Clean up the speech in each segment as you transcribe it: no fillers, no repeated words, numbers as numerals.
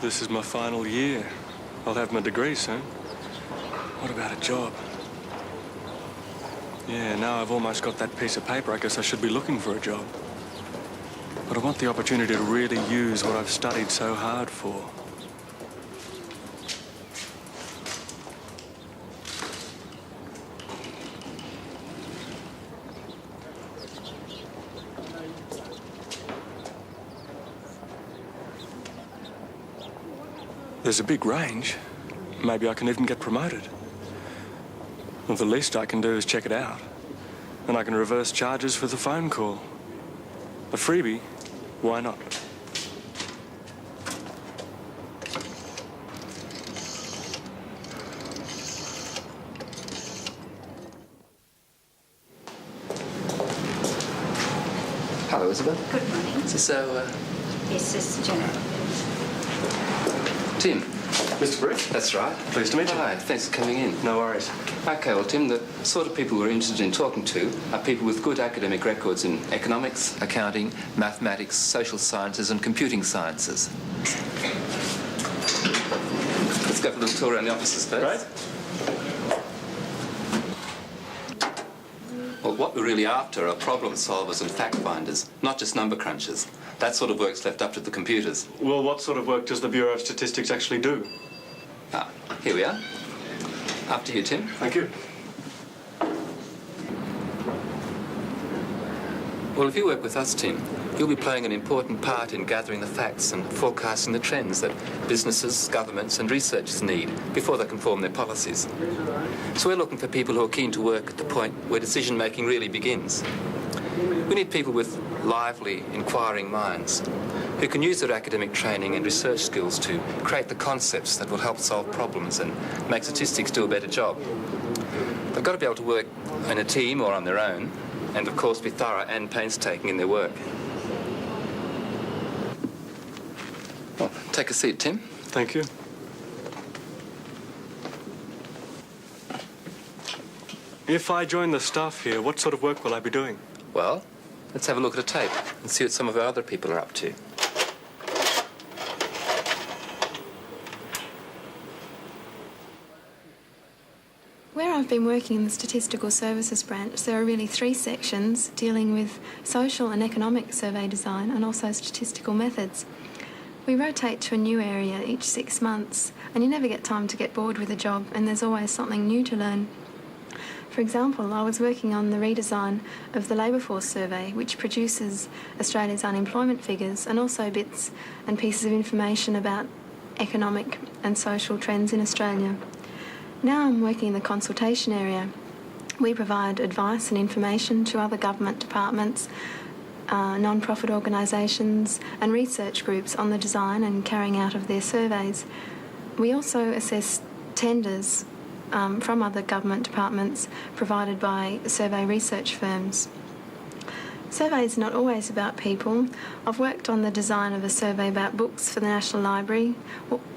This is my final year. I'll have my degree soon. What about a job? Yeah, now I've almost got that piece of paper, I guess I should be looking for a job. But I want the opportunity to really use what I've studied so hard for. There's a big range. Maybe I can even get promoted. Well, the least I can do is check it out. And I can reverse charges for the phone call. A freebie? Why not? Hello, Isabel. Good morning. Is this Yes, this is Janet. Tim? Mr. Brick? That's right. Pleased to meet you. Hi, thanks for coming in. No worries. Okay, well, Tim, the sort of people we're interested in talking to are people with good academic records in economics, accounting, mathematics, social sciences and computing sciences. Let's go for a little tour around the offices first. Great. Well, what we're really after are problem solvers and fact finders, not just number crunchers. That sort of work's left up to the computers. Well, what sort of work does the Bureau of Statistics actually do? Ah, here we are. After you, Tim. Thank you. Well, if you work with us, Tim, you'll be playing an important part in gathering the facts and forecasting the trends that businesses, governments and researchers need before they can form their policies. So we're looking for people who are keen to work at the point where decision-making really begins. We need people with lively, inquiring minds who can use their academic training and research skills to create the concepts that will help solve problems and make statistics do a better job. They've got to be able to work in a team or on their own, and of course be thorough and painstaking in their work. Well, take a seat, Tim. Thank you. If I join the staff here, what sort of work will I be doing? Well, let's have a look at a tape and see what some of our other people are up to. Where I've been working in the Statistical Services branch, there are really 3 sections dealing with social and economic survey design and also statistical methods. We rotate to a new area each 6 months, and you never get time to get bored with a job, and there's always something new to learn. For example, I was working on the redesign of the labour force survey, which produces Australia's unemployment figures and also bits and pieces of information about economic and social trends in Australia. Now I'm working in the consultation area. We provide advice and information to other government departments, non-profit organisations and research groups on the design and carrying out of their surveys. We also assess tenders from other government departments provided by survey research firms. Surveys are not always about people. I've worked on the design of a survey about books for the National Library,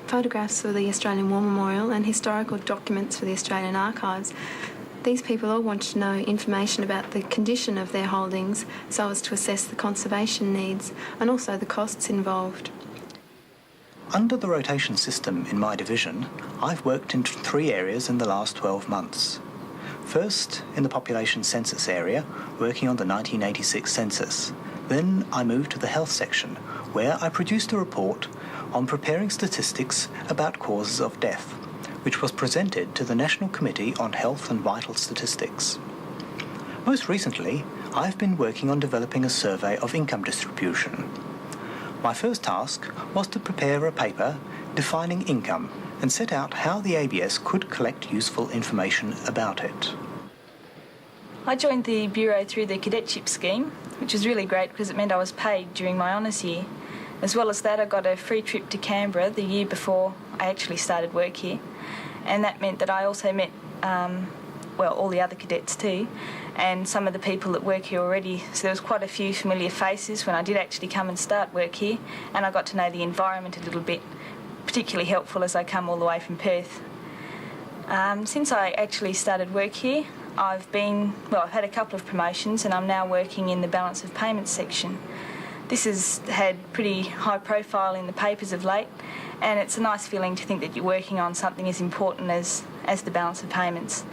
photographs for the Australian War Memorial and historical documents for the Australian Archives. These people all want to know information about the condition of their holdings so as to assess the conservation needs and also the costs involved. Under the rotation system in my division, I've worked in 3 areas in the last 12 months. First, in the population census area, working on the 1986 census. Then I moved to the health section, where I produced a report on preparing statistics about causes of death, which was presented to the National Committee on Health and Vital Statistics. Most recently, I've been working on developing a survey of income distribution. My first task was to prepare a paper defining income and set out how the ABS could collect useful information about it. I joined the Bureau through the cadetship scheme, which was really great because it meant I was paid during my honours year. As well as that, I got a free trip to Canberra the year before I actually started work here. And that meant that I also met, all the other cadets too, and some of the people that work here already. So there was quite a few familiar faces when I did actually come and start work here, and I got to know the environment a little bit, particularly helpful as I come all the way from Perth. Since I actually started work here, I've had a couple of promotions and I'm now working in the balance of payments section. This has had pretty high profile in the papers of late, and it's a nice feeling to think that you're working on something as important as the balance of payments.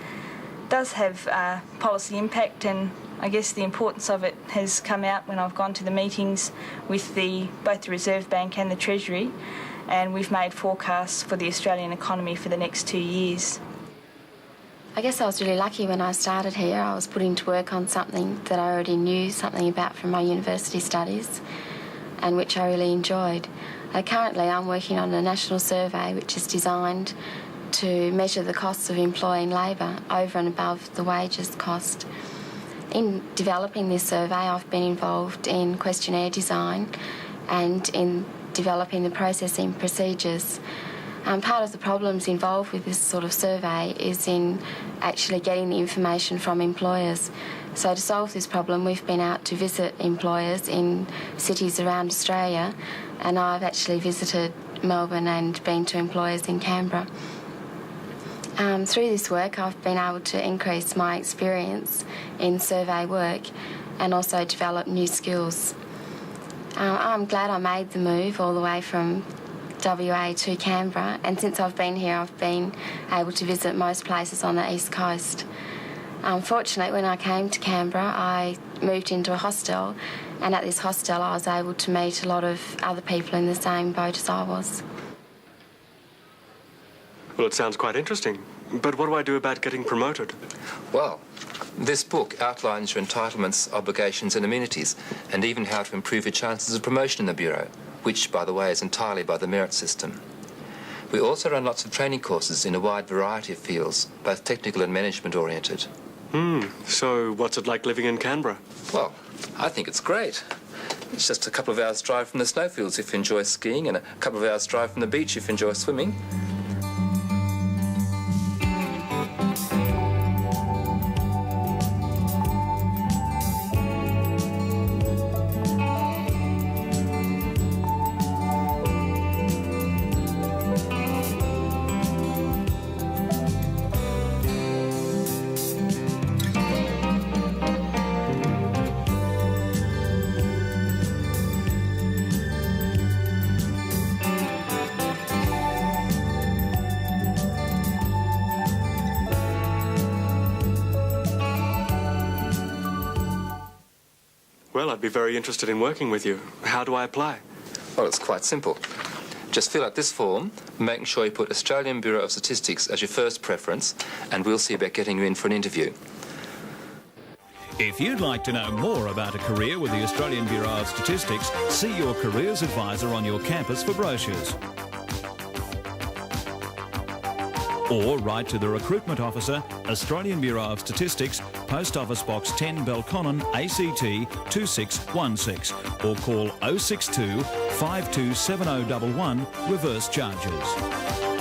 It does have policy impact, and I guess the importance of it has come out when I've gone to the meetings with both the Reserve Bank and the Treasury, and we've made forecasts for the Australian economy for the next 2 years. I guess I was really lucky when I started here. I was put into work on something that I already knew something about from my university studies and which I really enjoyed. Currently I'm working on a national survey which is designed to measure the costs of employing labour over and above the wages cost. In developing this survey, I've been involved in questionnaire design and in developing the processing procedures. Part of the problems involved with this sort of survey is in actually getting the information from employers. So to solve this problem, we've been out to visit employers in cities around Australia, and I've actually visited Melbourne and been to employers in Canberra. Through this work, I've been able to increase my experience in survey work and also develop new skills. I'm glad I made the move all the way from WA to Canberra, and since I've been here I've been able to visit most places on the east coast. Fortunately, when I came to Canberra I moved into a hostel, and at this hostel I was able to meet a lot of other people in the same boat as I was. Well, it sounds quite interesting. But what do I do about getting promoted? Well, this book outlines your entitlements, obligations and amenities, and even how to improve your chances of promotion in the Bureau, which, by the way, is entirely by the merit system. We also run lots of training courses in a wide variety of fields, both technical and management-oriented. So what's it like living in Canberra? Well, I think it's great. It's just a couple of hours' drive from the snowfields if you enjoy skiing, and a couple of hours' drive from the beach if you enjoy swimming. Well, I'd be very interested in working with you. How do I apply? Well, it's quite simple. Just fill out this form, making sure you put Australian Bureau of Statistics as your first preference, and we'll see about getting you in for an interview. If you'd like to know more about a career with the Australian Bureau of Statistics, see your careers advisor on your campus for brochures. Or write to the Recruitment Officer, Australian Bureau of Statistics, Post Office Box 10, Belconnen, ACT 2616, or call 062 527011, reverse charges.